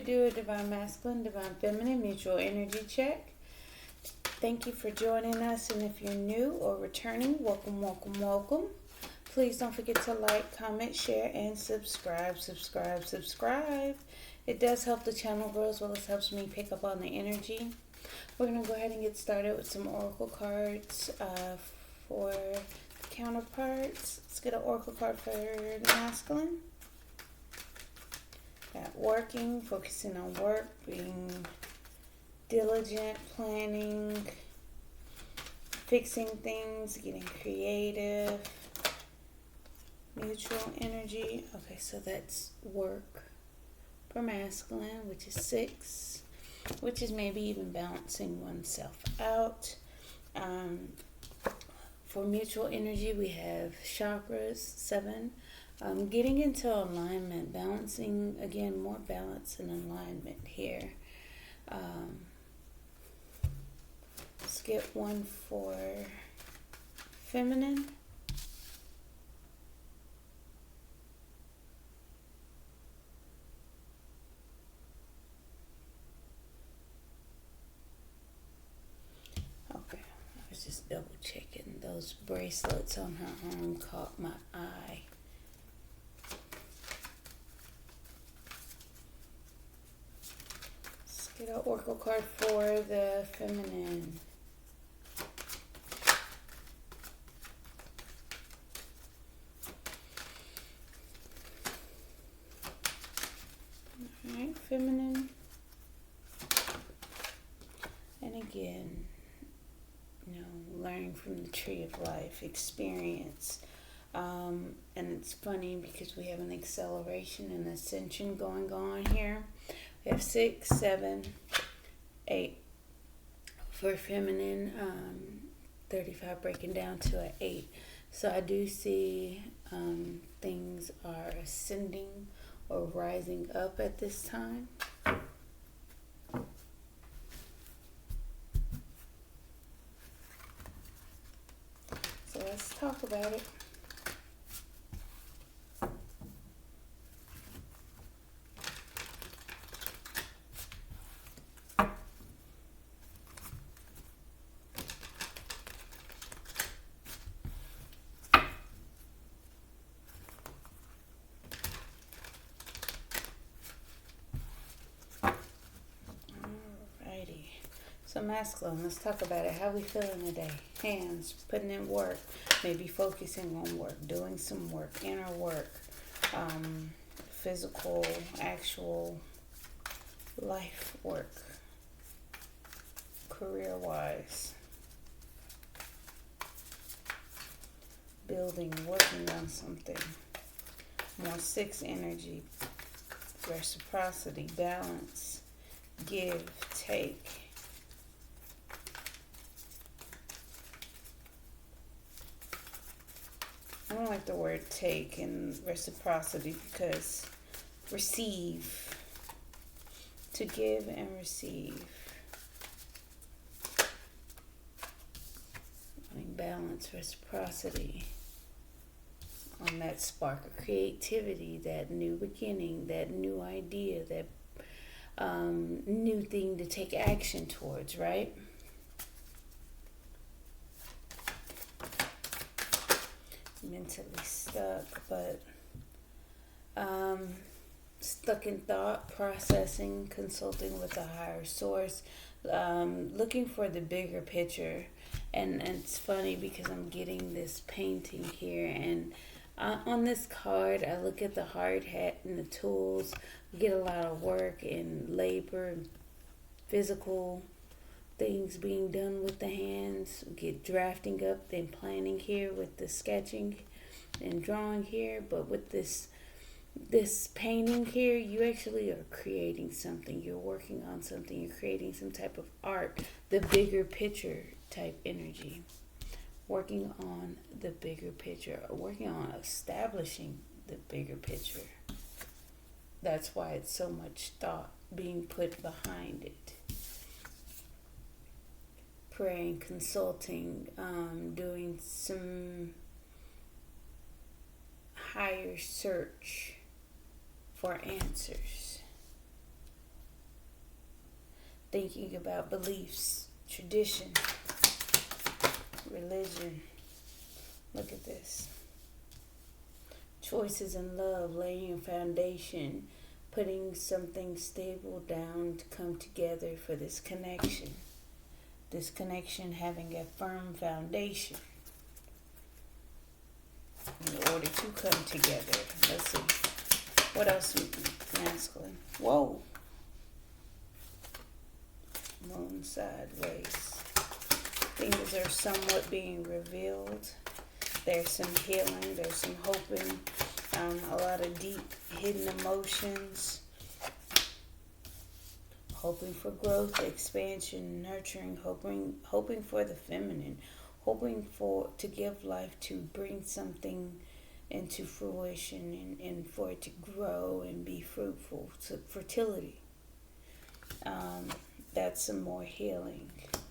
to do a Divine Masculine, Divine Feminine mutual energy check. Thank you for joining us, and if you're new or returning, welcome, welcome, welcome. Please don't forget to like, comment, share, and subscribe. It does help the channel grow as well as helps me pick up on the energy. We're going to go ahead and get started with some oracle cards for the counterparts. Let's get an oracle card for the masculine. Got working, focusing on work, being diligent, planning, fixing things, getting creative, mutual energy. Okay, so that's work for masculine, which is 6, which is maybe even balancing oneself out. For mutual energy, we have chakras, 7. Getting into alignment, balancing, again, more balance and alignment here. Let's get one for feminine. Okay, I was just double checking. Those bracelets on her arm caught my eye. Let's get an oracle card for the feminine. Alright, feminine. And again, learning from the tree of life, experience. And it's funny because we have an acceleration and ascension going on here. We have 6, 7, 8 for feminine, 35 breaking down to an 8. So I do see things are ascending or rising up at this time. So let's talk about it. So masculine, let's talk about it. How we feeling today? Hands, putting in work, maybe focusing on work, doing some work, inner work, physical, actual life work, career-wise, building, working on something. More 6 energy, reciprocity, balance, give, take. I don't like the word take and reciprocity because receive, to give and receive. Wanting balance, reciprocity on that spark of creativity, that new beginning, that new idea, that new thing to take action towards, right? Mentally stuck, but stuck in thought, processing, consulting with a higher source, looking for the bigger picture. And it's funny because I'm getting this painting here, and on this card I look at the hard hat and the tools. We get a lot of work and labor and physical things being done with the hands. We get drafting up, then planning here with the sketching and drawing here. But with this painting here, you actually are creating something. You're working on something. You're creating some type of art. The bigger picture type energy. Working on the bigger picture. Working on establishing the bigger picture. That's why it's so much thought being put behind it. Praying, consulting, doing some higher search for answers. thinking about beliefs, tradition, religion. Look at this. Choices in love, laying a foundation, putting something stable down to come together for this connection. This connection having a firm foundation in order to come together. Let's see. What else? Masculine. Whoa. Moon sideways. Things are somewhat being revealed. There's some healing. There's some hoping. A lot of deep hidden emotions. Hoping for growth, expansion, nurturing, hoping for the feminine, hoping to give life, to bring something into fruition and for it to grow and be fruitful. So fertility. That's some more healing,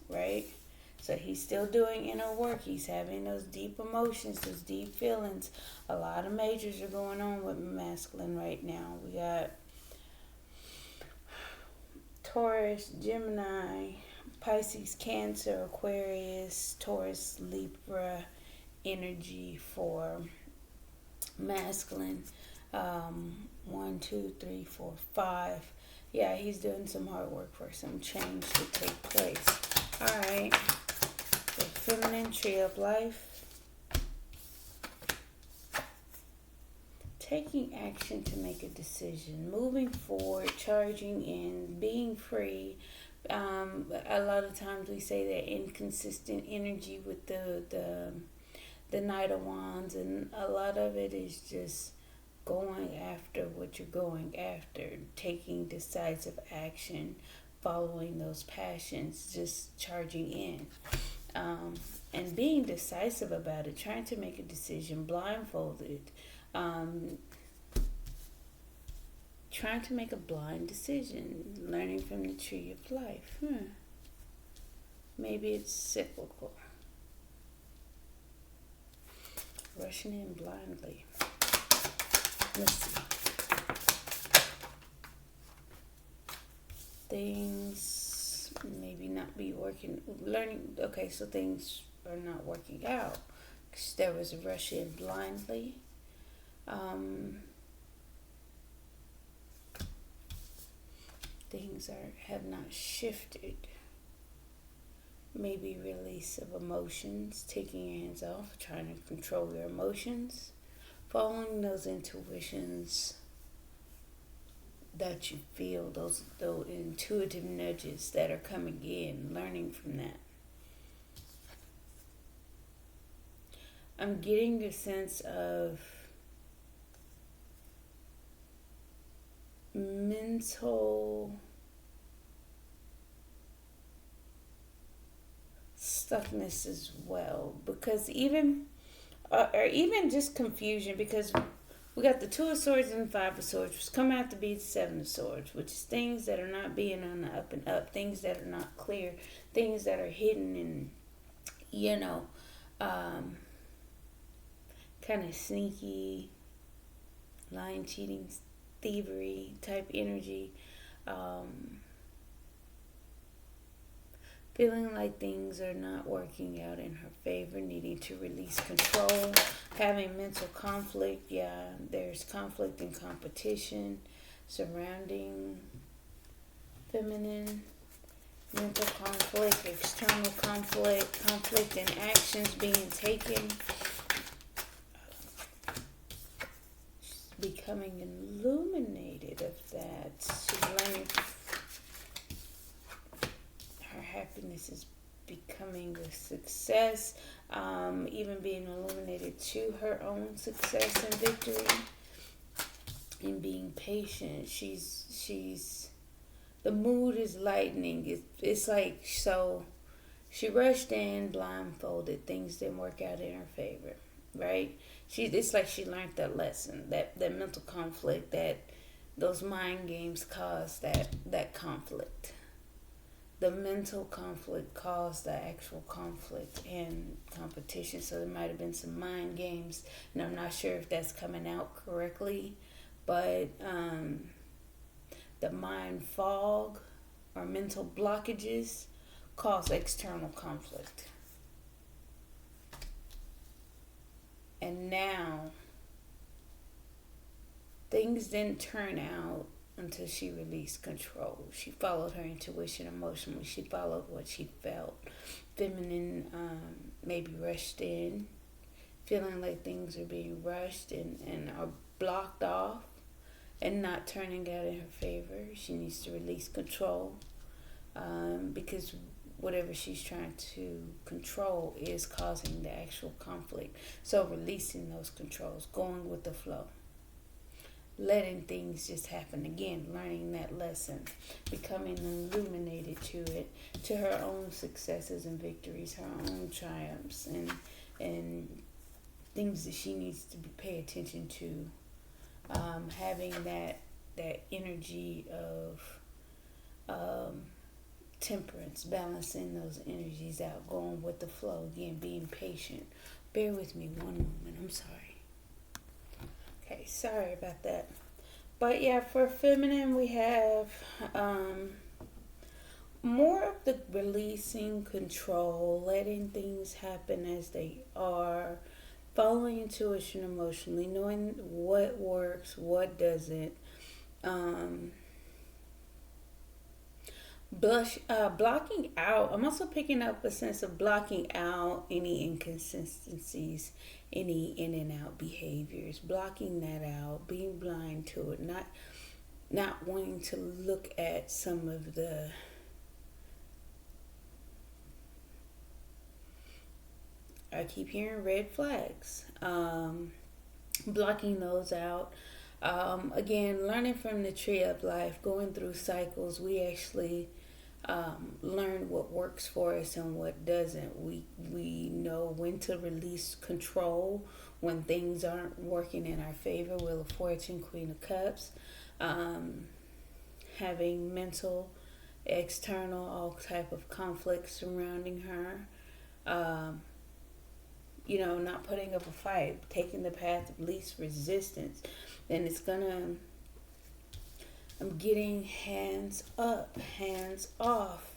right? So he's still doing inner work. He's having those deep emotions, those deep feelings. A lot of majors are going on with masculine right now. We got Taurus, Gemini, Pisces, Cancer, Aquarius, Taurus, Libra energy for masculine. 1, 2, 3, 4, 5. Yeah, he's doing some hard work for some change to take place. All right. The feminine tree of life. Taking action to make a decision, moving forward, charging in, being free. A lot of times we say that inconsistent energy with the Knight of Wands, and a lot of it is just going after what you're going after, taking decisive action, following those passions, just charging in. And being decisive about it, trying to make a decision blindfolded. Trying to make a blind decision, learning from the tree of life. Maybe it's cyclical. Rushing in blindly. Let's see. Things maybe not be working. Learning. Okay, so things are not working out. There was a rush in blindly. Things have not shifted. Maybe release of emotions, taking your hands off, trying to control your emotions, following those intuitions that you feel, those intuitive nudges that are coming in, learning from that. I'm getting a sense of mental stuckness as well, because even just confusion, because we got the Two of Swords and the Five of Swords, which come out to be the Seven of Swords, which is things that are not being on the up and up, things that are not clear, things that are hidden and kind of sneaky, lying, cheating, thievery type energy. Feeling like things are not working out in her favor, needing to release control, having mental conflict. Yeah, there's conflict and competition surrounding feminine. Mental conflict, external conflict and actions being taken. She's becoming illuminated of that. She's learning. Her happiness is becoming a success, even being illuminated to her own success and victory, and being patient. The mood is lightening. It's like, so she rushed in blindfolded. Things didn't work out in her favor, right? It's like she learned that lesson, that mental conflict, that those mind games caused that conflict. The mental conflict caused the actual conflict and competition. So there might have been some mind games, and I'm not sure if that's coming out correctly, but the mind fog or mental blockages cause external conflict. And now things didn't turn out until she released control. She followed her intuition emotionally. She followed what she felt. Feminine maybe rushed in, feeling like things are being rushed and are blocked off and not turning out in her favor. She needs to release control because whatever she's trying to control is causing the actual conflict. So releasing those controls, going with the flow, letting things just happen. Again, learning that lesson, becoming illuminated to it, to her own successes and victories, her own triumphs, and things that she needs to pay attention to. Having that energy of temperance, balancing those energies out, going with the flow. Again, being patient. Bear with me one moment. I'm sorry. Okay, sorry about that. But yeah, for feminine, we have more of the releasing control, letting things happen as they are, following intuition emotionally, knowing what works, what doesn't. Blocking out. I'm also picking up a sense of blocking out any inconsistencies, any in and out behaviors, blocking that out, being blind to it, not wanting to look at some of the I keep hearing red flags. Blocking those out. Again, learning from the tree of life, going through cycles, we actually learn what works for us and what doesn't. We know when to release control when things aren't working in our favor. Wheel of Fortune, Queen of Cups. Having mental, external, all type of conflicts surrounding her. Not putting up a fight, taking the path of least resistance. And I'm getting hands up, hands off,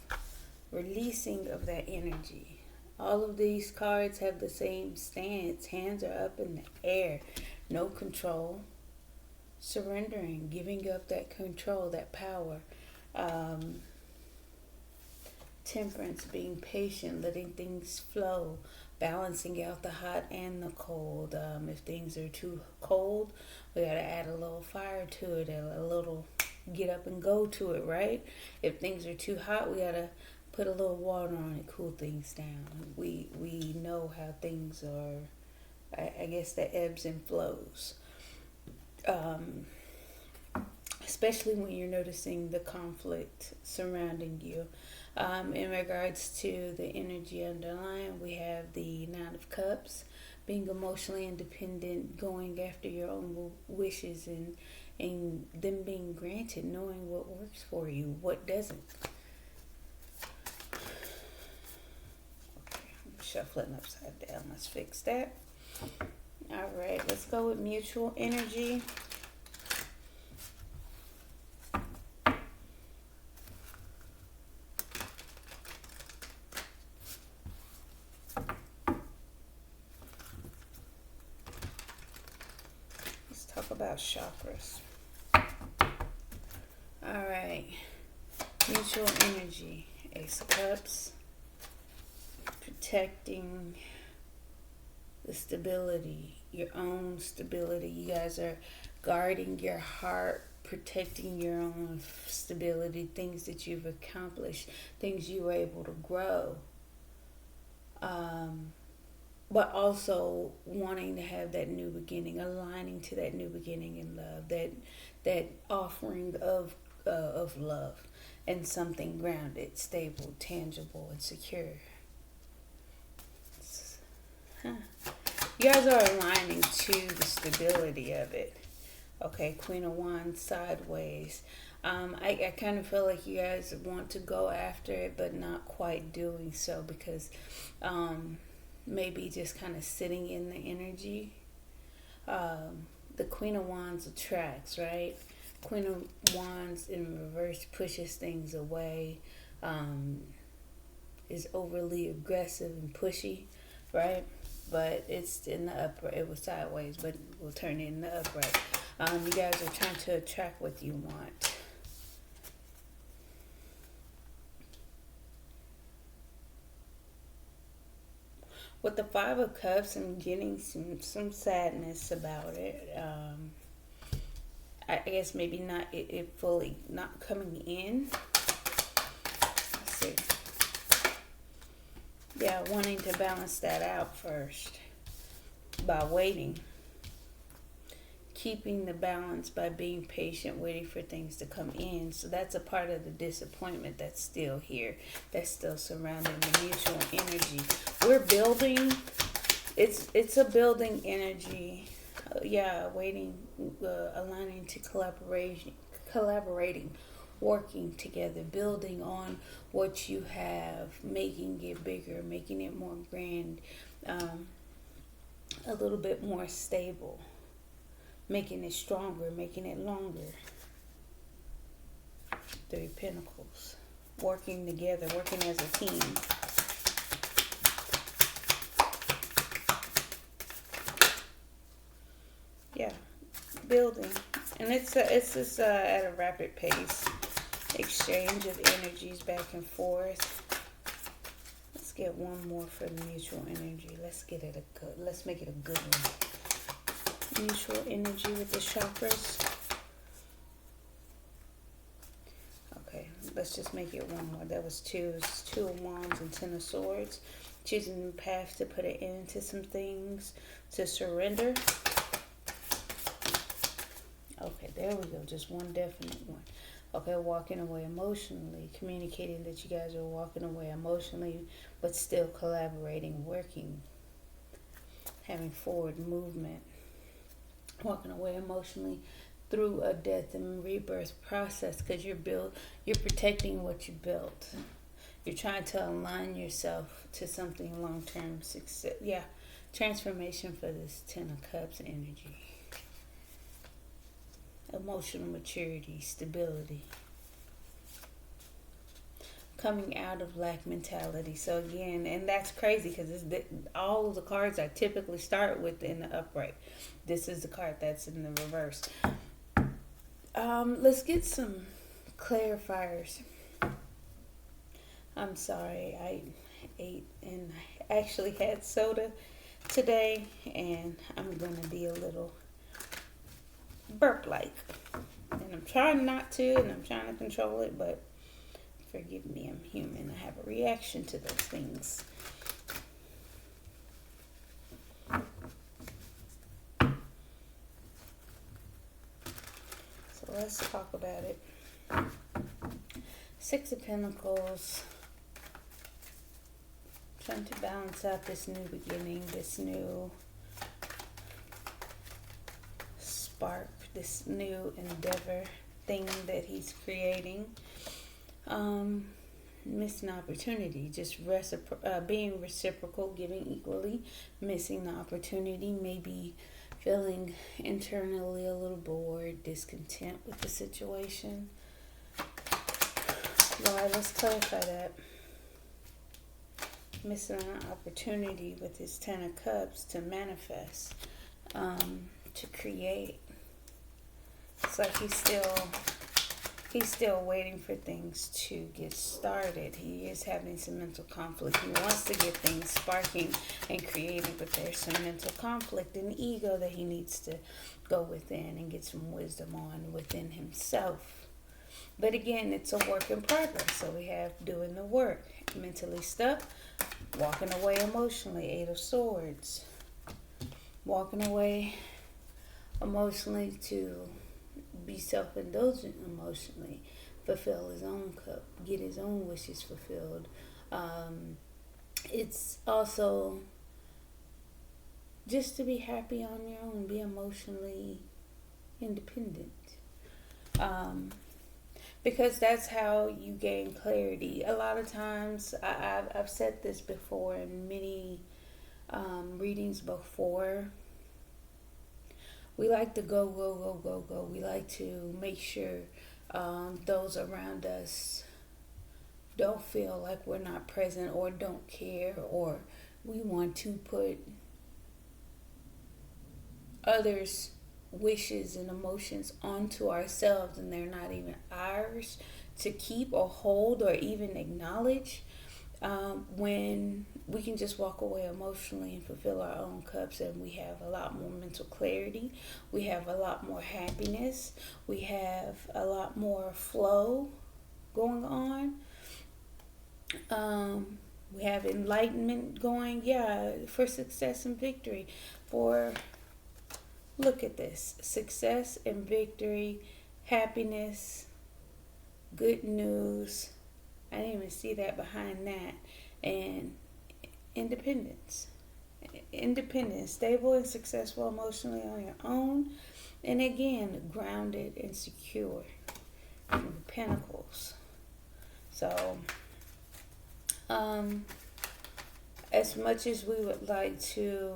releasing of that energy. All of these cards have the same stance. Hands are up in the air. No control. Surrendering, giving up that control, that power. Temperance, being patient, letting things flow, balancing out the hot and the cold. If things are too cold, we got to add a little fire to it, a little get up and go to it, right? If things are too hot, we got to put a little water on it, cool things down. We know how things are, I guess, the ebbs and flows. Especially when you're noticing the conflict surrounding you. In regards to the energy underlying, we have the Nine of Cups, being emotionally independent, going after your own wishes and them being granted, knowing what works for you, what doesn't. Okay, I'm shuffling upside down. Let's fix that. All right, let's go with mutual energy. Talk about chakras. All right. Mutual energy. Ace of Cups. Protecting the stability, your own stability. You guys are guarding your heart, protecting your own stability, things that you've accomplished, things you were able to grow. But also wanting to have that new beginning, aligning to that new beginning in love, that offering of love and something grounded, stable, tangible, and secure. You guys are aligning to the stability of it. Okay, Queen of Wands sideways. I kind of feel like you guys want to go after it, but not quite doing so because maybe just kind of sitting in the energy. The Queen of Wands attracts, right? Queen of Wands in reverse pushes things away, is overly aggressive and pushy, right? But it's in the upright. It was sideways, but we'll turn it in the upright. You guys are trying to attract what you want. With the Five of Cups, I'm getting some sadness about it. I guess maybe not it fully not coming in. Let's see. Yeah, wanting to balance that out first by waiting. Keeping the balance by being patient, waiting for things to come in. So that's a part of the disappointment that's still here, that's still surrounding the mutual energy. We're building. It's a building energy. Waiting, aligning to collaborating, working together, building on what you have, making it bigger, making it more grand, a little bit more stable, making it stronger, making it longer. Three of Pentacles. Working together, working as a team. Yeah, building. And it's just at a rapid pace. Exchange of energies back and forth. Let's get one more for the mutual energy. Let's make it a good one. Mutual energy with the chakras. Okay, let's just make it one more. That was two of Wands and Ten of Swords. Choosing the path to put an end to some things, to surrender. Okay, there we go. Just one definite one. Okay, walking away emotionally, communicating that you guys are walking away emotionally, but still collaborating, working, having forward movement. Walking away emotionally through a death and rebirth process, because you're protecting what you built. You're trying to align yourself to something long-term success. Yeah, transformation for this Ten of Cups energy. Emotional maturity, stability. Coming out of lack mentality. So again, and that's crazy because all of the cards I typically start with in the upright. This is the card that's in the reverse. Let's get some clarifiers. I'm sorry, I ate and I actually had soda today, and I'm going to be a little burp-like. And I'm trying not to, and I'm trying to control it, but forgive me, I'm human. I have a reaction to those things. So let's talk about it. Six of Pentacles. Trying to balance out this new beginning, this new spark, this new endeavor thing that he's creating. Missing opportunity, just being reciprocal, giving equally, missing the opportunity, maybe feeling internally a little bored, discontent with the situation. Alright, let's clarify that. Missing an opportunity with his Ten of Cups to manifest, to create. It's like he's still waiting for things to get started. He is having some mental conflict. He wants to get things sparking and creating, but there's some mental conflict and ego that he needs to go within and get some wisdom on within himself. But again, it's a work in progress. So we have doing the work. Mentally stuck, walking away emotionally. Eight of Swords. Walking away emotionally to be self-indulgent emotionally, fulfill his own cup, get his own wishes fulfilled. It's also just to be happy on your own, be emotionally independent. Because that's how you gain clarity. A lot of times, I've said this before in many readings before, We like to go, go, go, go, go. We like to make sure those around us don't feel like we're not present or don't care, or we want to put others' wishes and emotions onto ourselves, and they're not even ours to keep or hold or even acknowledge. When we can just walk away emotionally and fulfill our own cups, and we have a lot more mental clarity, we have a lot more happiness, we have a lot more flow going on. We have enlightenment going, yeah, for success and victory. For, look at this, success and victory, happiness, good news. I didn't even see that behind that. And independence. Independence, stable and successful emotionally on your own. And again, grounded and secure. Pentacles. So, as much as we would like to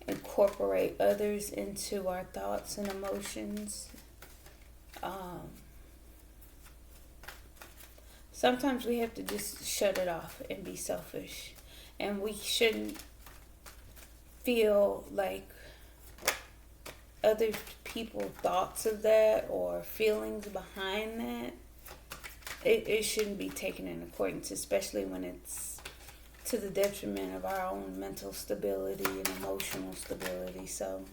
incorporate others into our thoughts and emotions, sometimes we have to just shut it off and be selfish. And we shouldn't feel like other people's thoughts of that or feelings behind that. It shouldn't be taken in accordance, especially when it's to the detriment of our own mental stability and emotional stability. So,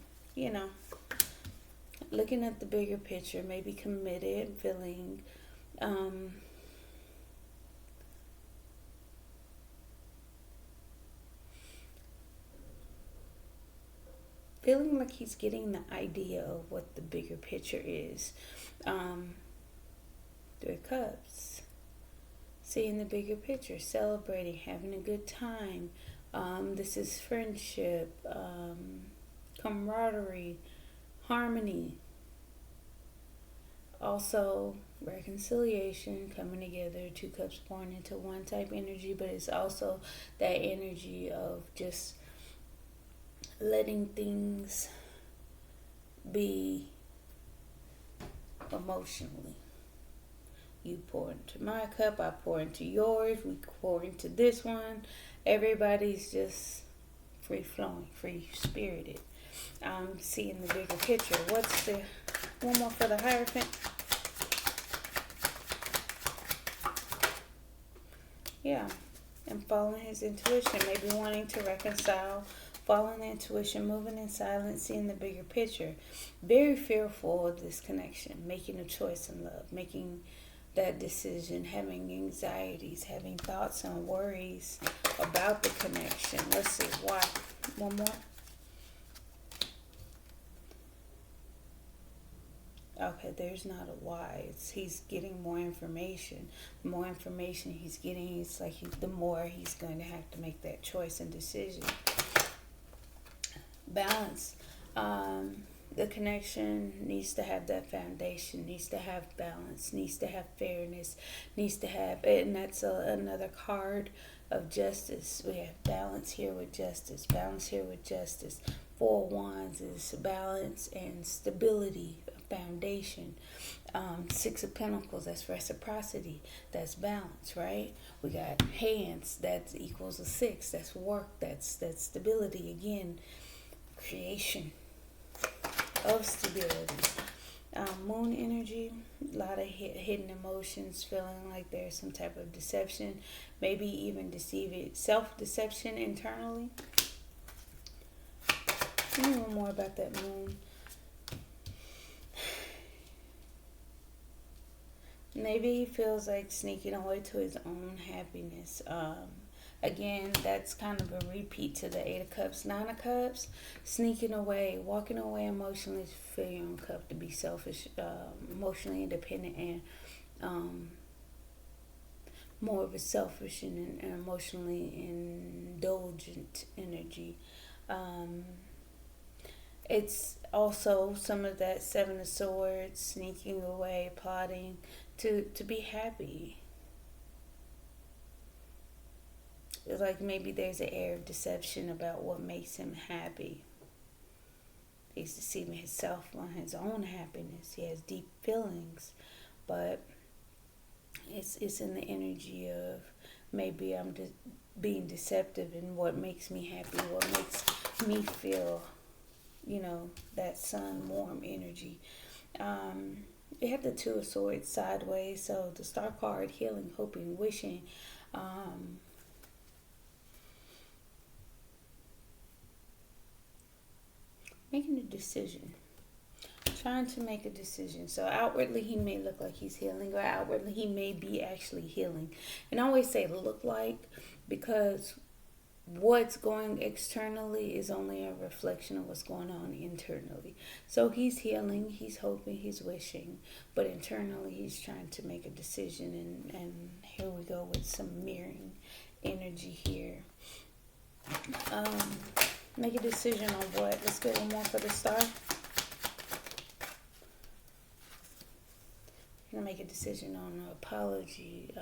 looking at the bigger picture, maybe committed, feeling feeling like he's getting the idea of what the bigger picture is. Three of Cups. Seeing the bigger picture, celebrating, having a good time. This is friendship, camaraderie, harmony. Also, reconciliation, coming together, 2 cups pouring into one type energy, but it's also that energy of just letting things be emotionally. You pour into my cup, I pour into yours, we pour into this one. Everybody's just free flowing, free spirited. I'm seeing the bigger picture. What's the one more for the Hierophant? Yeah, and following his intuition, maybe wanting to reconcile, following the intuition, moving in silence, seeing the bigger picture. Very fearful of this connection, making a choice in love, making that decision, having anxieties, having thoughts and worries about the connection. Let's see, why? One more. Okay, there's not a why. He's getting more information. The more information he's getting, it's like the more he's going to have to make that choice and decision. Balance. The connection needs to have that foundation, needs to have balance, needs to have fairness, needs to have, and that's another card of justice. We have balance here with justice, balance here with justice. 4 of Wands is balance and stability, foundation. 6 of Pentacles, that's reciprocity, that's balance, right? We got hands, that equals a 6, that's work, that's stability, again, creation of stability. Moon energy, a lot of hidden emotions, feeling like there's some type of deception, maybe even self-deception internally. Tell me one more about that moon. Maybe he feels like sneaking away to his own happiness. Again, that's kind of a repeat to the 8 of Cups, 9 of Cups, sneaking away, walking away emotionally to fill your own cup, to be selfish, emotionally independent, and more of a selfish and emotionally indulgent energy. It's also some of that 7 of Swords, sneaking away, plotting to be happy. It's like maybe there's an air of deception about what makes him happy. He's deceiving himself on his own happiness. He has deep feelings, but it's in the energy of maybe I'm just being deceptive in what makes me happy, what makes me feel, that sun warm energy. We have the Two of Swords sideways, so the Star card, healing, hoping, wishing. Making a decision, trying to make a decision. So outwardly he may look like he's healing, or outwardly he may be actually healing. And I always say look like, because what's going externally is only a reflection of what's going on internally. So he's healing, he's hoping, he's wishing, but internally he's trying to make a decision. And here we go with some mirroring energy here. Make a decision on what? Let's get one more for the Star. I'm gonna make a decision on an apology.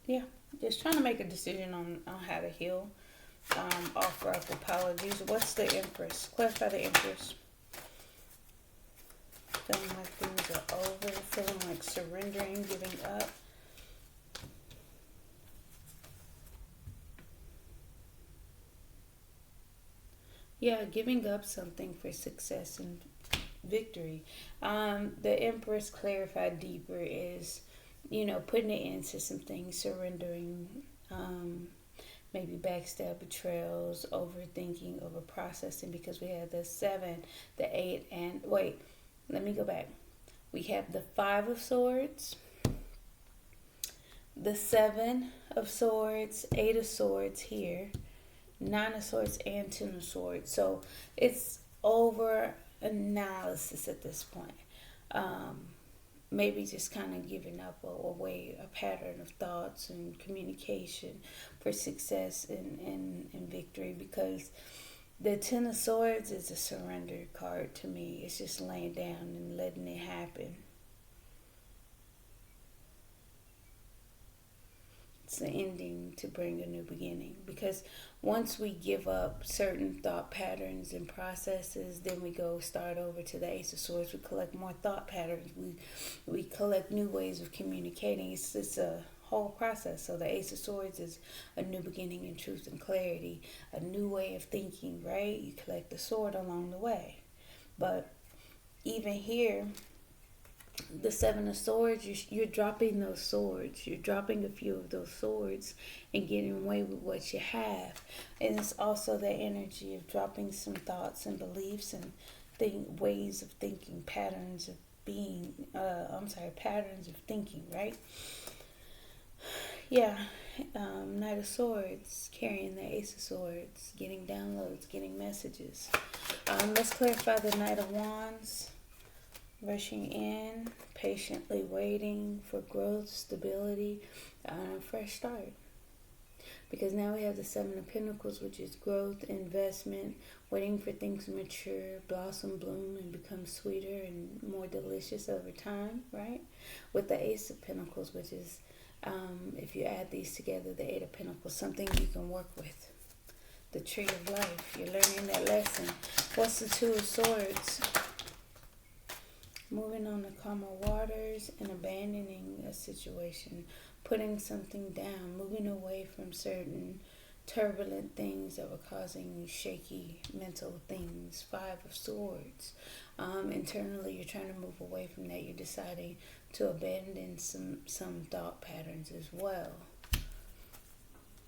Yeah, just trying to make a decision on how to heal. Offer up apologies. What's the Empress? Clarify the Empress. Feeling like things are over, feeling like surrendering, giving up. Yeah, giving up something for success and victory. The Empress, clarified deeper, is, putting an end to some things, surrendering, maybe backstab, betrayals, overthinking, over processing, because we have the 7, the 8, and wait, let me go back. We have the 5 of Swords, the 7 of Swords, 8 of Swords here, 9 of Swords, and 10 of Swords. So it's over analysis at this point. Maybe just kind of giving up a pattern of thoughts and communication for success and victory, because the 10 of Swords is a surrender card to me. It's just laying down and letting it happen. It's the ending to bring a new beginning, because once we give up certain thought patterns and processes, then we go start over to the Ace of Swords. We collect more thought patterns. We collect new ways of communicating. It's a whole process. So the Ace of Swords is a new beginning in truth and clarity, a new way of thinking, right? You collect the sword along the way. But even here, the 7 of Swords, you're dropping those swords. You're dropping a few of those swords and getting away with what you have. And it's also the energy of dropping some thoughts and beliefs and ways of thinking, patterns of being, patterns of thinking, right? Yeah, Knight of Swords, carrying the Ace of Swords, getting downloads, getting messages. Let's clarify the Knight of Wands. Rushing in, patiently waiting for growth, stability, and a fresh start. Because now we have the 7 of Pentacles, which is growth, investment, waiting for things to mature, blossom, bloom, and become sweeter and more delicious over time, right? With the Ace of Pentacles, which is, if you add these together, the 8 of Pentacles, something you can work with. The tree of life, you're learning that lesson. What's the 2 of Swords? Moving on to calmer waters and abandoning a situation, putting something down, moving away from certain turbulent things that were causing shaky mental things. 5 of Swords. Internally, you're trying to move away from that. You're deciding to abandon some thought patterns as well.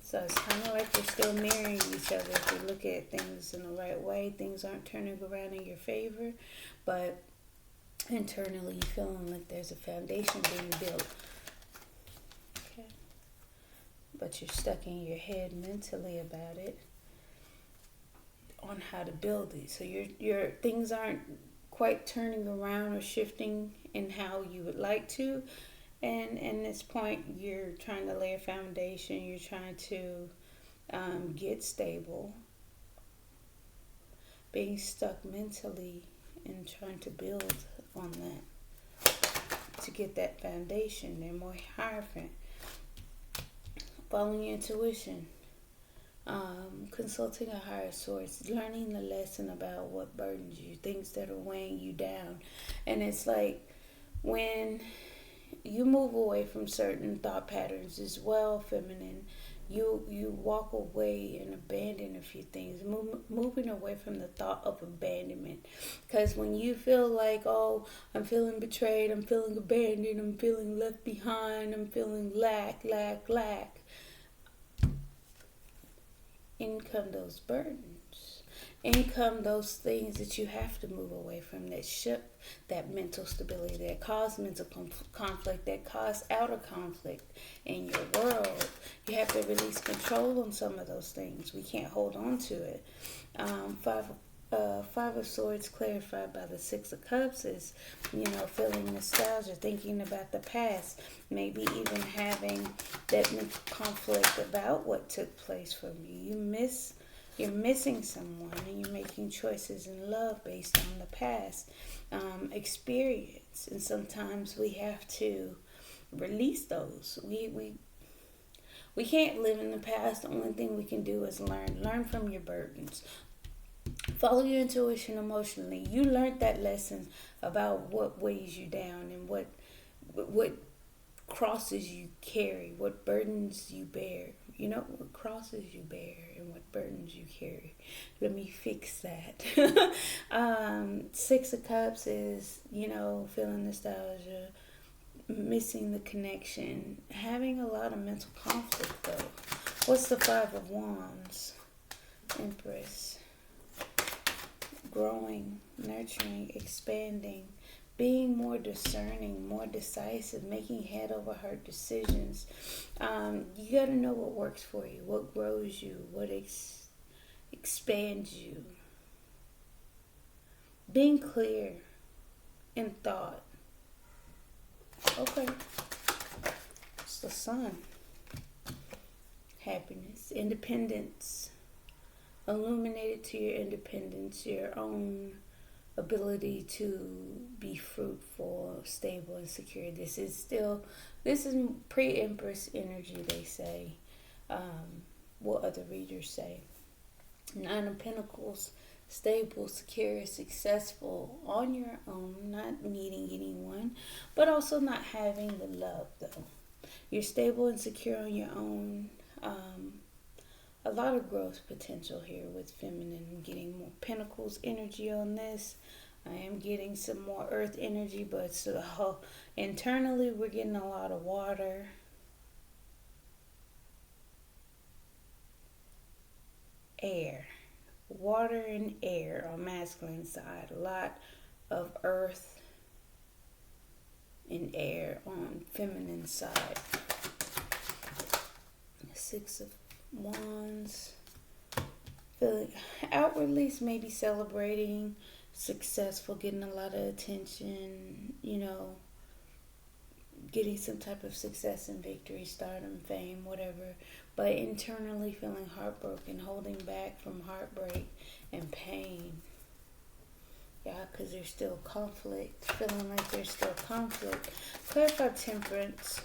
So it's kind of like you're still mirroring each other. If you look at things in the right way, things aren't turning around in your favor, but internally you're feeling like there's a foundation being built. Okay. But you're stuck in your head mentally about it, on how to build it. So your things aren't quite turning around or shifting in how you would like to. And at this point, you're trying to lay a foundation. You're trying to get stable. Being stuck mentally and trying to build on that. to get that foundation. They're more hierophant. Following your intuition. Consulting a higher source, learning the lesson about what burdens you, things that are weighing you down. And it's like when you move away from certain thought patterns as well, feminine, you walk away and abandon a few things, moving away from the thought of abandonment. Because when you feel like, oh, I'm feeling betrayed, I'm feeling abandoned, I'm feeling left behind, I'm feeling lack, in come those burdens. In come those things that you have to move away from, that shift that mental stability, that cause mental conflict, that cause outer conflict in your world. You have to release control on some of those things. We can't hold on to it. Five of Swords clarified by the Six of Cups is, feeling nostalgia, thinking about the past, maybe even having that mental conflict about what took place from you. You're missing someone, and you're making choices in love based on the past experience. And sometimes we have to release those. We can't live in the past. The only thing we can do is learn from your burdens. Follow your intuition emotionally. You learned that lesson about what weighs you down and what crosses you carry, what burdens you bear. What crosses you bear and what burdens you carry. Let me fix that. Six of Cups is, feeling nostalgia, missing the connection, having a lot of mental conflict though. What's the Five of Wands? Empress. Growing, nurturing, expanding, being more discerning, more decisive, making head over heart decisions. You got to know what works for you, what grows you, what expands you. Being clear in thought. Okay. It's the Sun. Happiness, independence. Illuminated to your independence, your own ability to be fruitful, stable, and secure. This is pre-Empress energy, they say. What other readers say. Nine of Pentacles, stable, secure, successful on your own, not needing anyone, but also not having the love though. You're stable and secure on your own. A lot of growth potential here with feminine. I'm getting more Pentacles energy on this. I am getting some more earth energy, but internally we're getting a lot of water. Air. Water and air on masculine side. A lot of earth and air on feminine side. Six of Wands. Feeling outwardly maybe celebrating, successful, getting a lot of attention, getting some type of success and victory, stardom, fame, whatever. But internally feeling heartbroken, holding back from heartbreak and pain. Yeah, because there's still conflict. Feeling like there's still conflict. Clarify Temperance.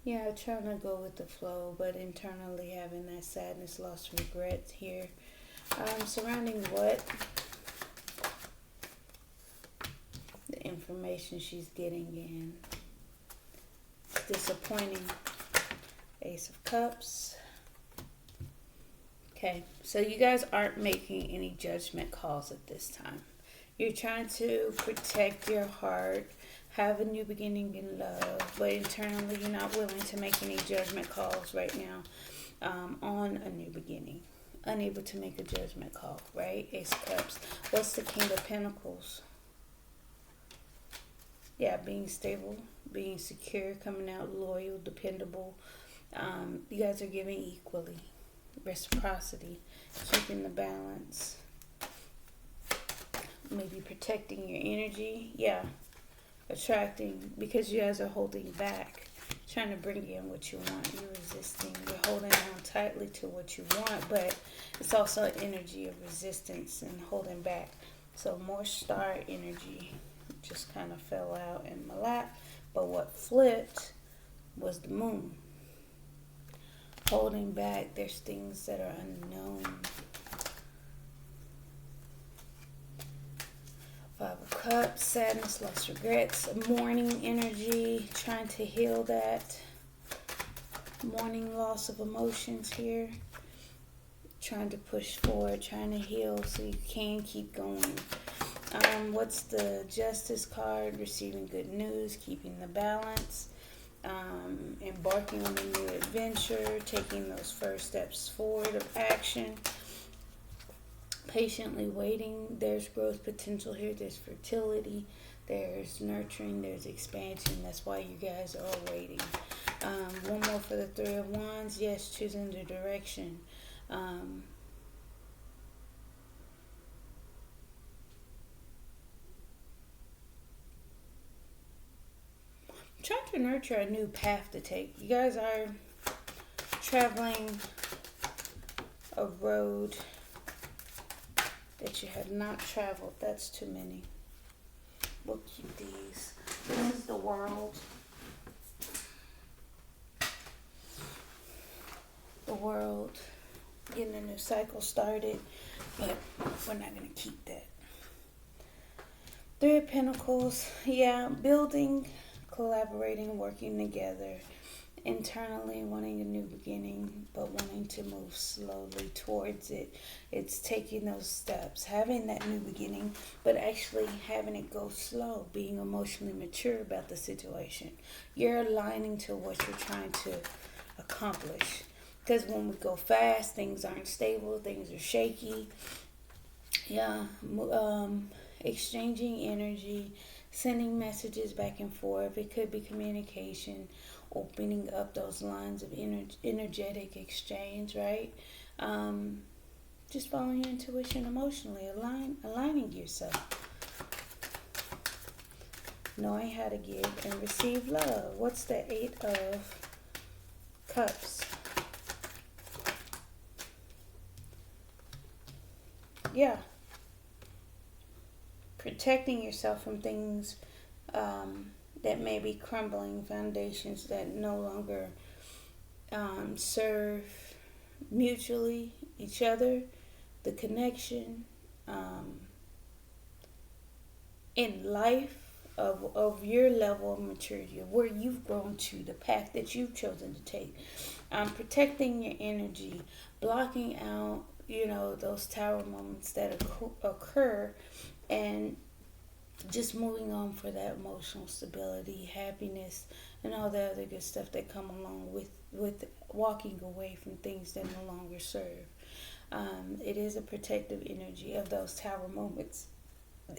Yeah, trying to go with the flow, but internally having that sadness, loss, regret here. Surrounding what? The information she's getting in. It's disappointing. Ace of Cups. Okay, so you guys aren't making any judgment calls at this time. You're trying to protect your heart, have a new beginning in love, but internally you're not willing to make any judgment calls right now on a new beginning. Unable to make a judgment call, right? Ace of Cups. What's the King of Pentacles? Yeah, being stable, being secure, coming out loyal, dependable. You guys are giving equally. Reciprocity, keeping the balance. Maybe protecting your energy. Yeah. Attracting, because you guys are holding back. trying to bring in what you want. You're resisting. You're holding on tightly to what you want, but it's also an energy of resistance and holding back. So more star energy just kind of fell out in my lap. But what flipped was the moon. Holding back, there's things that are unknown. Five of Cups, sadness, loss, regrets, mourning energy, trying to heal that. Mourning loss of emotions here. Trying to push forward, trying to heal so you can keep going. What's the Justice card? Receiving good news, keeping the balance. Embarking on a new adventure, taking those first steps forward of action. Patiently waiting. There's growth potential here. There's fertility. There's nurturing. There's expansion. That's why you guys are all waiting. One more for the Three of Wands. Yes, choosing the direction. Trying to nurture a new path to take. You guys are traveling a road that you have not traveled. That's too many. We'll keep these. This is the World. The World. Getting a new cycle started. But we're not going to keep that. Three of Pentacles. Yeah, building, collaborating, working together. Internally wanting a new beginning, but wanting to move slowly towards it. It's taking those steps, having that new beginning, but actually having it go slow, being emotionally mature about the situation. You're aligning to what you're trying to accomplish. Because when we go fast, things aren't stable, things are shaky. Yeah, exchanging energy, sending messages back and forth. It could be communication, opening up those lines of energetic exchange, right? Just following your intuition emotionally, aligning yourself. Knowing how to give and receive love. What's the Eight of Cups? Yeah. Protecting yourself from things that may be crumbling, foundations that no longer serve mutually each other, the connection in life of your level of maturity, of where you've grown to, the path that you've chosen to take. Protecting your energy, blocking out, those tower moments that occur, and just moving on for that emotional stability, happiness, and all the other good stuff that come along with walking away from things that no longer serve. It is a protective energy of those tower moments.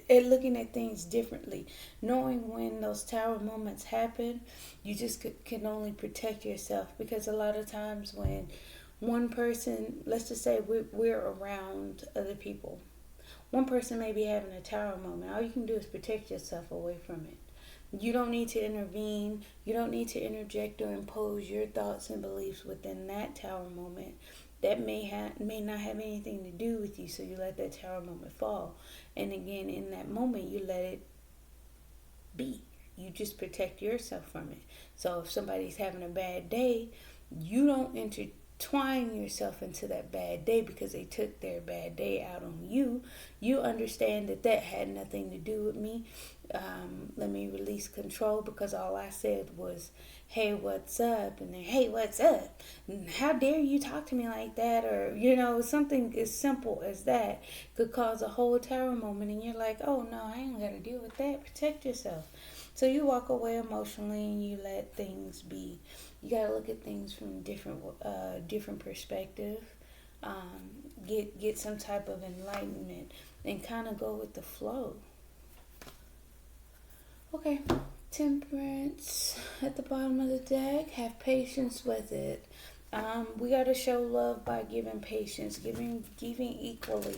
And looking at things differently, knowing when those tower moments happen, you just can only protect yourself, because a lot of times when one person, let's just say we're around other people, one person may be having a tower moment. All you can do is protect yourself away from it. You don't need to intervene. You don't need to interject or impose your thoughts and beliefs within that tower moment. That may not have anything to do with you, so you let that tower moment fall. And again, in that moment, you let it be. You just protect yourself from it. So if somebody's having a bad day, you don't intertwine yourself into that bad day because they took their bad day out on you. You understand that had nothing to do with me. Let me release control, because all I said was, hey, what's up? And then, hey, what's up? How dare you talk to me like that? Or, something as simple as that could cause a whole tower moment. And you're like, oh, no, I ain't got to deal with that. Protect yourself. So you walk away emotionally and you let things be. You got to look at things from different perspective. Get some type of enlightenment and kind of go with the flow. Okay, Temperance at the bottom of the deck. Have patience with it. We got to show love by giving patience, giving equally,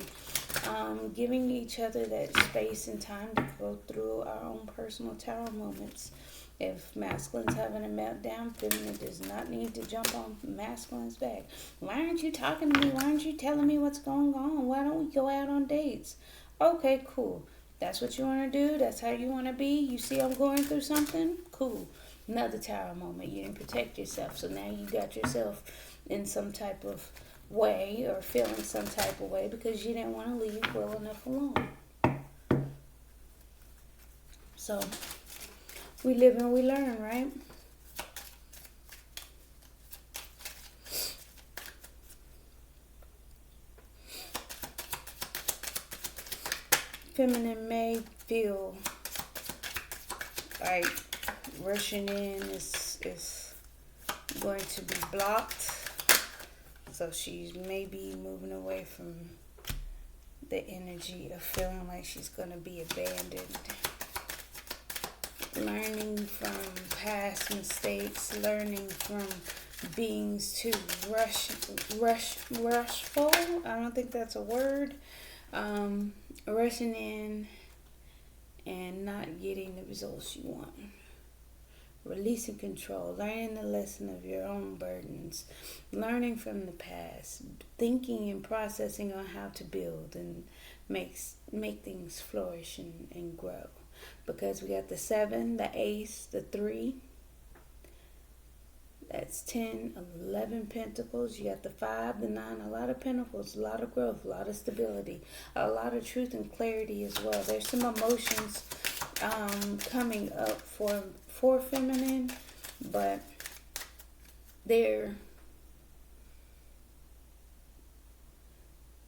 giving each other that space and time to go through our own personal tower moments. If masculine's having a meltdown, feminine does not need to jump on masculine's back. Why aren't you talking to me? Why aren't you telling me what's going on? Why don't we go out on dates? Okay, cool. That's what you want to do? That's how you want to be? You see I'm going through something? Cool. Another tower moment. You didn't protect yourself. So now you got yourself in some type of way or feeling some type of way because you didn't want to leave well enough alone. So we live and we learn, right? Feminine may feel like rushing in is going to be blocked. So she's maybe moving away from the energy of feeling like she's going to be abandoned. Learning from past mistakes, learning from beings too rushful. I don't think that's a word. Rushing in and not getting the results you want. Releasing control, learning the lesson of your own burdens, learning from the past, thinking and processing on how to build and make things flourish and grow. Because we got the 7, the ace, the 3, that's 10, 11 pentacles. You got the 5, the 9, a lot of pentacles, a lot of growth, a lot of stability, a lot of truth and clarity as well. There's some emotions coming up for feminine, but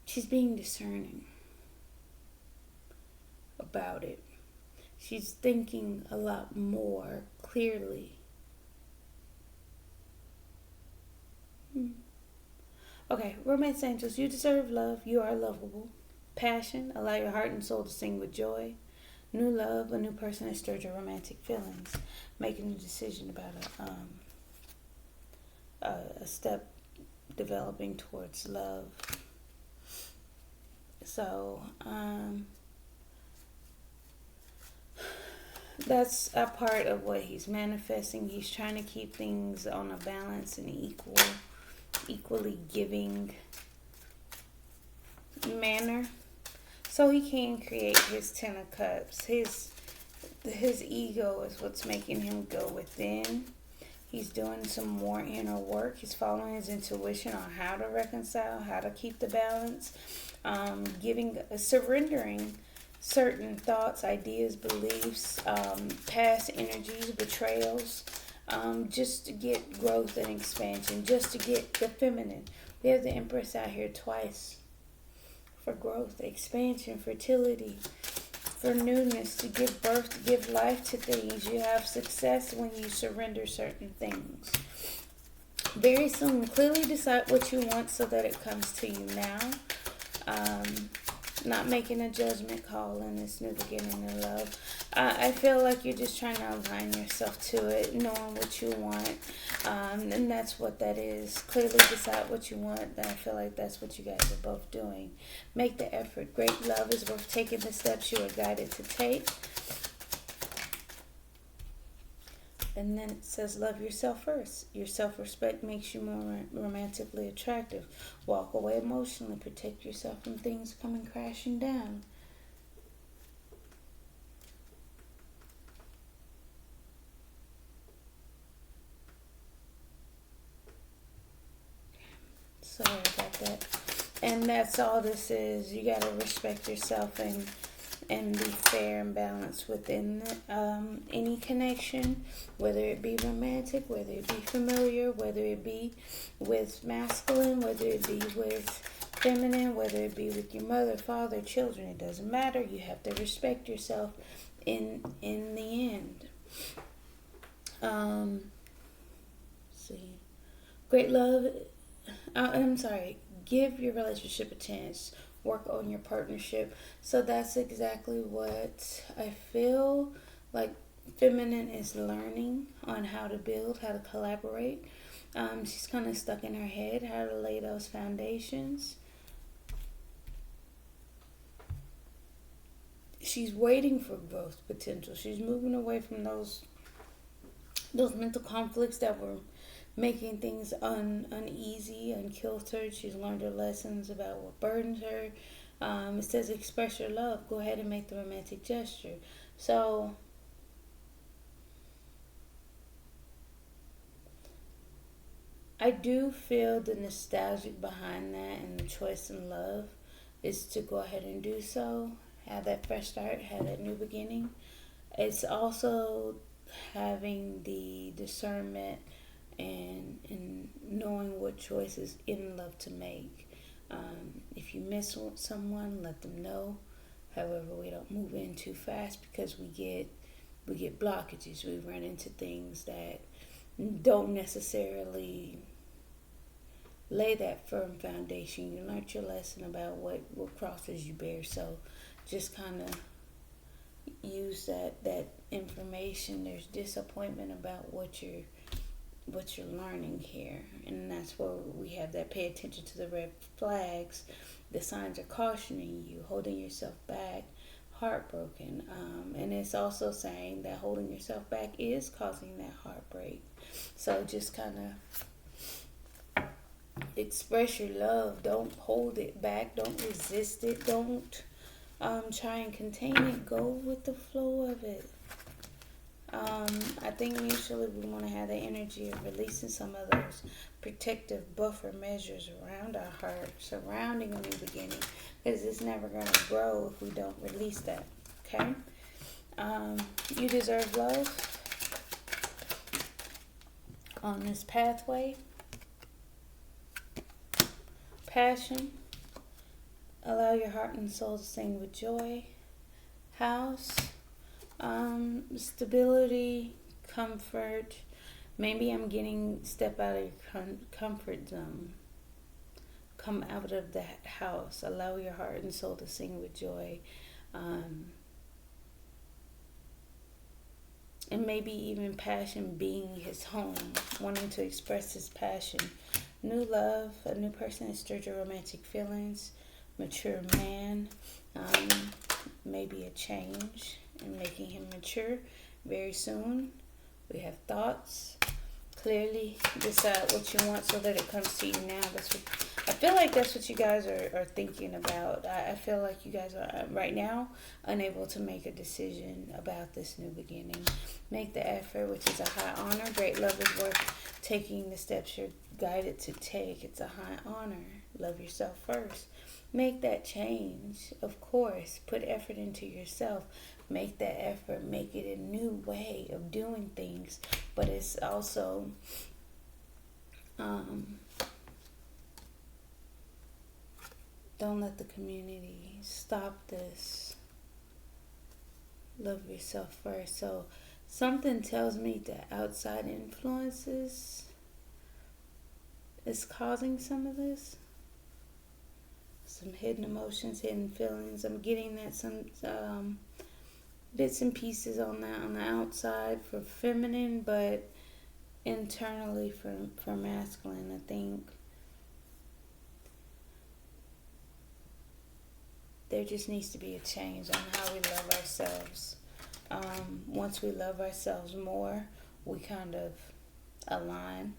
she's being discerning about it. She's thinking a lot more clearly. Okay, romance angels, you deserve love. You are lovable. Passion, allow your heart and soul to sing with joy. New love, a new person has stirred your romantic feelings. Making a decision about a step developing towards love. So, that's a part of what he's manifesting. He's trying to keep things on a balance and equally giving manner, so he can create his 10 of cups. His ego is what's making him go within. He's doing some more inner work. He's following his intuition on how to reconcile, how to keep the balance, surrendering certain thoughts, ideas, beliefs, past energies, betrayals, just to get growth and expansion, just to get the feminine. We have the Empress out here twice for growth, expansion, fertility, for newness, to give birth, to give life to things. You have success when you surrender certain things. Very soon, clearly decide what you want so that it comes to you now. Not making a judgment call in this new beginning in love. I feel like you're just trying to align yourself to it, knowing what you want, and that's what that is. Clearly decide what you want, and I feel like that's what you guys are both doing. Make the effort. Great love is worth taking the steps you are guided to take. And then it says, love yourself first. Your self-respect makes you more romantically attractive. Walk away emotionally. Protect yourself from things coming crashing down. Sorry about that. And that's all this is. You got to respect yourself and be fair and balanced within any connection, whether it be romantic, whether it be familiar, whether it be with masculine, whether it be with feminine, whether it be with your mother, father, children. It doesn't matter. You have to respect yourself in the end. See, great love. I'm sorry. Give your relationship a chance. Work on your partnership. So that's exactly what I feel like feminine is learning on how to build, how to collaborate. She's kind of stuck in her head how to lay those foundations. She's waiting for growth potential. She's moving away from those those mental conflicts that were making things uneasy, unkiltered. She's learned her lessons about what burdens her. It says express your love. Go ahead and make the romantic gesture. So I do feel the nostalgic behind that, and the choice in love is to go ahead and do so. Have that fresh start, have that new beginning. It's also having the discernment and knowing what choices in love to make. If you miss someone, let them know. However, we don't move in too fast because we get blockages. We run into things that don't necessarily lay that firm foundation. You learned your lesson about what crosses you bear. So just kind of use that information. There's disappointment about what you're learning here, and that's where we have that pay attention to the red flags. The signs are cautioning you, holding yourself back, heartbroken, and it's also saying that holding yourself back is causing that heartbreak. So just kind of express your love. Don't hold it back. Don't resist it. Don't try and contain it. Go with the flow of it. I think usually we want to have the energy of releasing some of those protective buffer measures around our heart, surrounding a new beginning, because it's never going to grow if we don't release that. Okay? You deserve love on this pathway. Passion. Allow your heart and soul to sing with joy. House. Stability, comfort. Maybe I'm getting step out of your comfort zone. Come out of that house. Allow your heart and soul to sing with joy. And maybe even passion being his home, wanting to express his passion. New love, a new person that stirred your romantic feelings. Mature man, maybe a change and making him mature very soon. We have thoughts. Clearly decide what you want so that it comes to you now. I feel like that's what you guys are thinking about. I feel like you guys are right now unable to make a decision about this new beginning. Make the effort, which is a high honor. Great love is worth taking the steps you're guided to take. It's a high honor. Love yourself first. Make that change, of course. Put effort into yourself. Make that effort. Make it a new way of doing things. But it's also don't let the community stop this. Love yourself first. So something tells me that outside influences is causing some of this. Some hidden emotions, hidden feelings. I'm getting that some bits and pieces on that on the outside for feminine, but internally for masculine. I think there just needs to be a change on how we love ourselves. Once we love ourselves more, we kind of align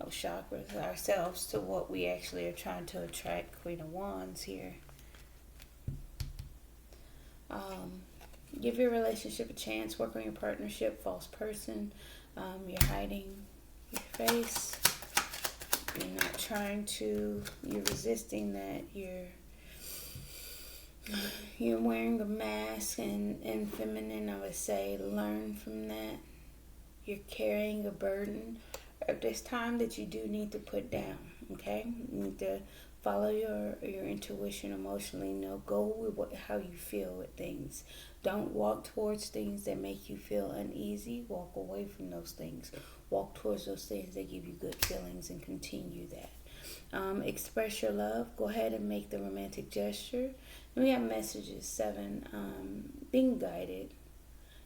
our chakras, ourselves, to what we actually are trying to attract. Queen of Wands here. Give your relationship a chance. Work on your partnership. False person. You're hiding your face. You're not trying to. You're resisting that. You're wearing a mask and feminine. I would say learn from that. You're carrying a burden at this time that you do need to put down. Okay, you need to follow your intuition emotionally. Go with how you feel with things. Don't walk towards things that make you feel uneasy. Walk away from those things. Walk towards those things that give you good feelings and continue that. Express your love. Go ahead and make the romantic gesture. And we have messages 7. Being guided.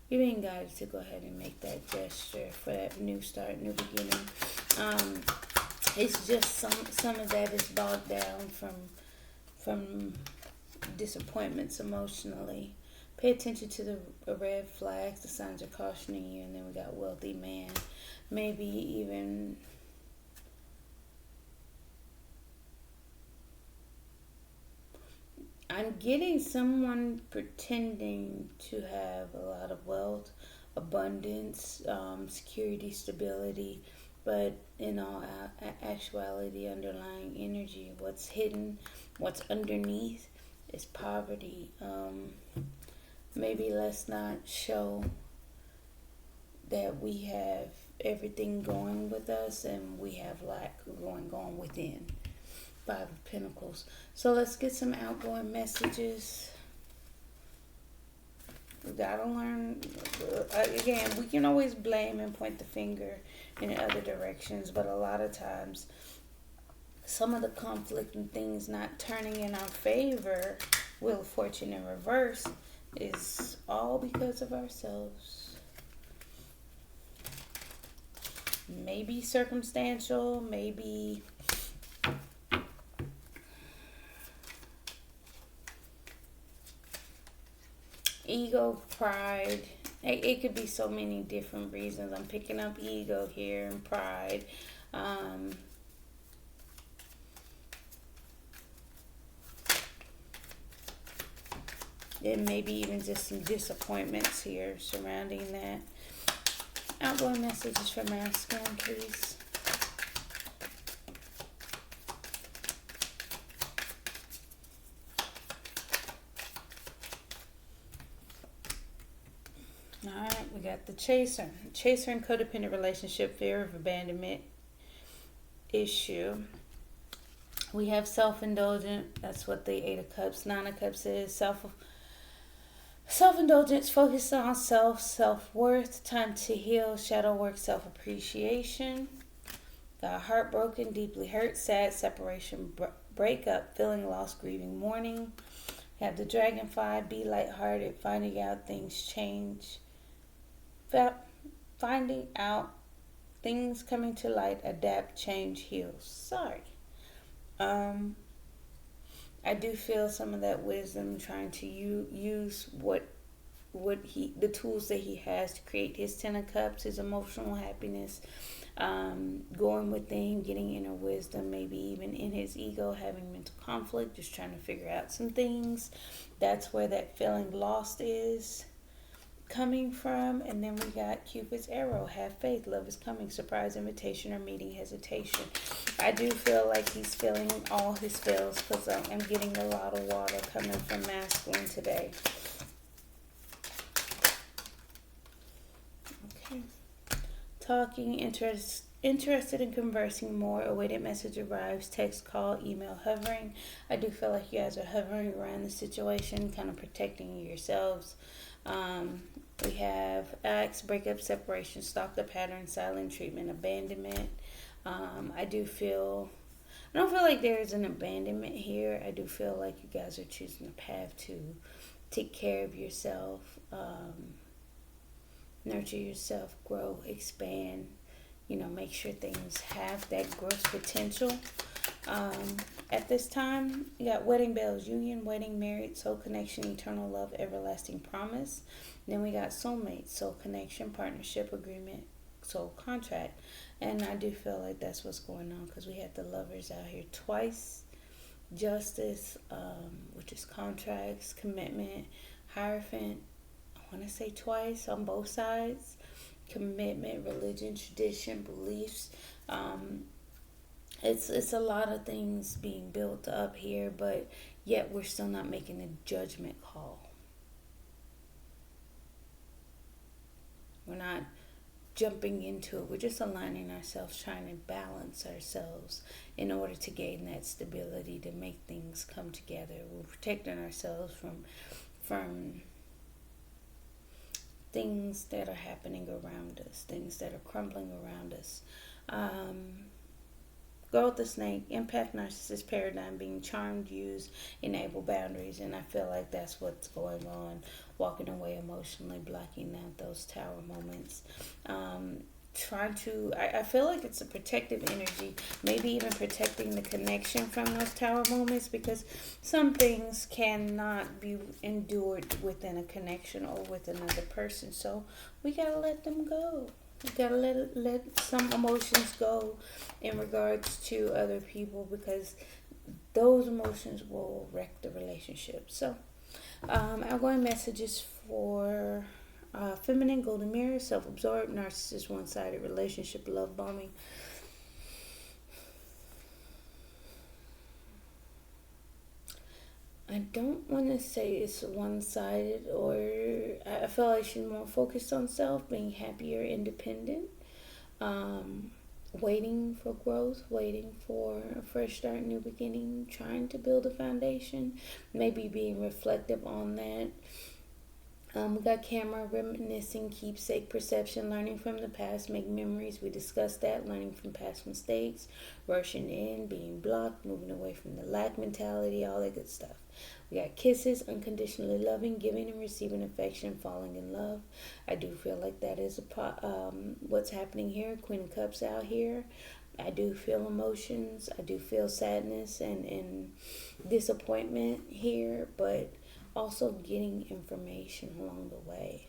You're being guided to go ahead and make that gesture for that new start, new beginning. It's just some of that is bogged down from disappointments emotionally. Pay attention to the red flags, the signs are cautioning you. And then we got wealthy man. Maybe even I'm getting someone pretending to have a lot of wealth, abundance, security, stability, but in all actuality, underlying energy, what's hidden, what's underneath is poverty. Maybe let's not show that we have everything going with us and we have lack going on within. Five of Pentacles. So let's get some outgoing messages. We gotta learn. Again, we can always blame and point the finger in other directions, but a lot of times, some of the conflict and things not turning in our favor, Wheel of Fortune in reverse, is all because of ourselves. Maybe circumstantial, maybe ego, pride. It could be so many different reasons. I'm picking up ego here and pride. Then maybe even just some disappointments here surrounding that. Outgoing messages for masculine, please. Alright, we got the chaser. Chaser and codependent relationship, fear of abandonment issue. We have self-indulgent. That's what the Eight of Cups, Nine of Cups is. Self-indulgence, focus on self-worth, time to heal, shadow work, self-appreciation. Got heartbroken, deeply hurt, sad, separation, breakup, feeling lost, grieving, mourning. Have the dragonfly, be lighthearted, finding out things change. Finding out things coming to light, adapt, change, heal. Sorry. I do feel some of that wisdom trying to use the tools that he has to create his Ten of Cups, his emotional happiness, going within, getting inner wisdom, maybe even in his ego, having mental conflict, just trying to figure out some things. That's where that feeling lost is coming from. And then we got Cupid's arrow, have faith, love is coming, surprise invitation or meeting hesitation. I do feel like he's feeling all his feels because I'm getting a lot of water coming from masculine today. Okay. Talking, interested in conversing more, awaited message arrives, text, call, email, hovering. I do feel like you guys are hovering around the situation, kind of protecting yourselves. We have acts, breakup, separation, stalker pattern, silent treatment, abandonment. I don't feel like there's an abandonment here. I do feel like you guys are choosing a path to take care of yourself, nurture yourself, grow, expand, make sure things have that growth potential. At this time, you got wedding bells, union, wedding, married, soul connection, eternal love, everlasting promise. Then we got soulmates, soul connection, partnership, agreement, soul contract. And I do feel like that's what's going on because we had the lovers out here twice. Justice, which is contracts, commitment, Hierophant, I want to say twice on both sides. Commitment, religion, tradition, beliefs. It's a lot of things being built up here, but yet we're still not making a judgment call. We're not jumping into it. We're just aligning ourselves, trying to balance ourselves in order to gain that stability, to make things come together. We're protecting ourselves from things that are happening around us, things that are crumbling around us. Go with the snake, empath, narcissist paradigm, being charmed, used, enable boundaries. And I feel like that's what's going on. Walking away emotionally, blocking out those tower moments. trying to, I feel like it's a protective energy, maybe even protecting the connection from those tower moments, because some things cannot be endured within a connection or with another person. So we gotta let them go. We gotta let some emotions go in regards to other people, because those emotions will wreck the relationship. So outgoing messages for feminine, golden mirror, self-absorbed, narcissist, one-sided relationship, love bombing. I don't want to say it's one-sided, or I feel like she's more focused on self, being happier, independent, um, waiting for growth, waiting for a fresh start, new beginning, trying to build a foundation, maybe being reflective on that. We got camera, reminiscing, keepsake, perception, learning from the past, make memories. We discussed that, learning from past mistakes, rushing in, being blocked, moving away from the lack mentality, all that good stuff. We got kisses, unconditionally loving, giving and receiving affection, falling in love. I do feel like that is what's happening here. Queen of Cups out here. I do feel emotions. I do feel sadness and disappointment here, but also getting information along the way.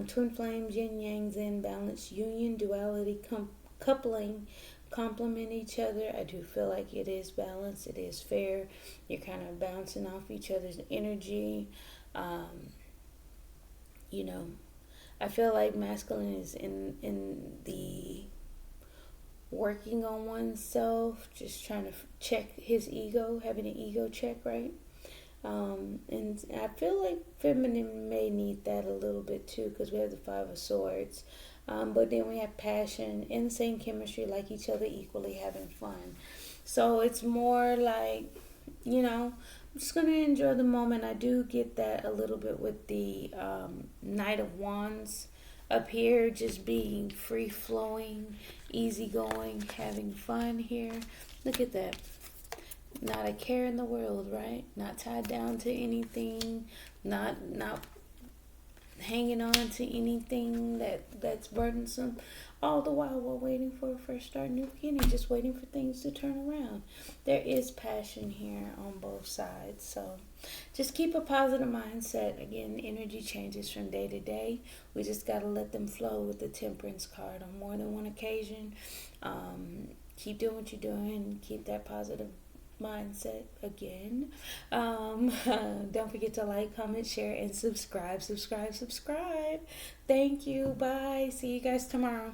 Twin flames, yin yang, zen, balance, union, duality, coupling, complement each other. I do feel like it is balanced, it is fair. You're kind of bouncing off each other's energy. You know, I feel like masculine is in the working on oneself, just trying to check his ego, having an ego check, right? And I feel like feminine may need that a little bit too, because we have the Five of Swords. But then we have passion, insane chemistry, like each other equally, having fun. So it's more like, I'm just going to enjoy the moment. I do get that a little bit with the Knight of Wands up here, just being free flowing, easygoing, having fun here. Look at that. Not a care in the world, right? Not tied down to anything, not hanging on to anything that's burdensome. All the while we're waiting for a fresh start, new beginning, just waiting for things to turn around. There is passion here on both sides. So just keep a positive mindset. Again, energy changes from day to day. We just got to let them flow with the Temperance card on more than one occasion. Keep doing what you're doing. Keep that positive mindset again. Don't forget to like, comment, share, and subscribe. Thank you. Bye. See you guys tomorrow.